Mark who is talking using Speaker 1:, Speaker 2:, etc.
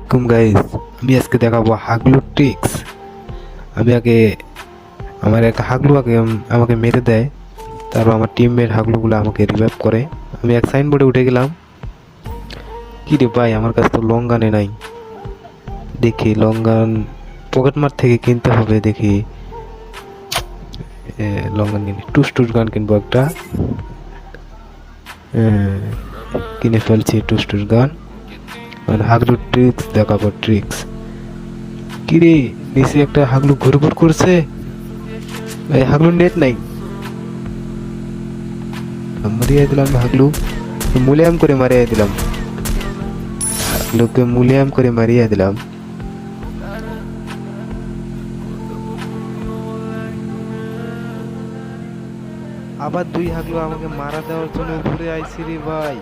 Speaker 1: আসসালামাইকুম গাইস, আমি আজকে দেখাবো হাগলু ট্রিক্স। আমি আগে আমার একটা হাগলু আমাকে মেরে দেয়, তারপর আমার টিমমেট হাগলুগুলো আমাকে রিভাইভ করে। আমি এক সাইনবোর্ডে উঠে গেলাম। কি রে ভাই, আমার কাছে তো লং গানে নাই। দেখি লং গান পকেট মার থেকে কিনতে হবে। দেখি লং গান কিনি, টুস টুস গান কিনবো একটা। এ, কিনে ফেলছি টুস টুস গান। হাগলু ট্রিক্স দেখাবো, ট্রিক্স। কিরে, নিচে একটা হাগলু ঘুরঘুর করছে। এই হাগলুর নেট নাই, মারিয়ে দিলাম হাগলু। মুলায়ম করে মারিয়ে দিলাম হাগলুকে, মুলায়ম করে মারিয়ে দিলাম। আবার দুই হাগলু আমাকে মারা দেওয়ার জন্য ঘুরে আইছি রে ভাই।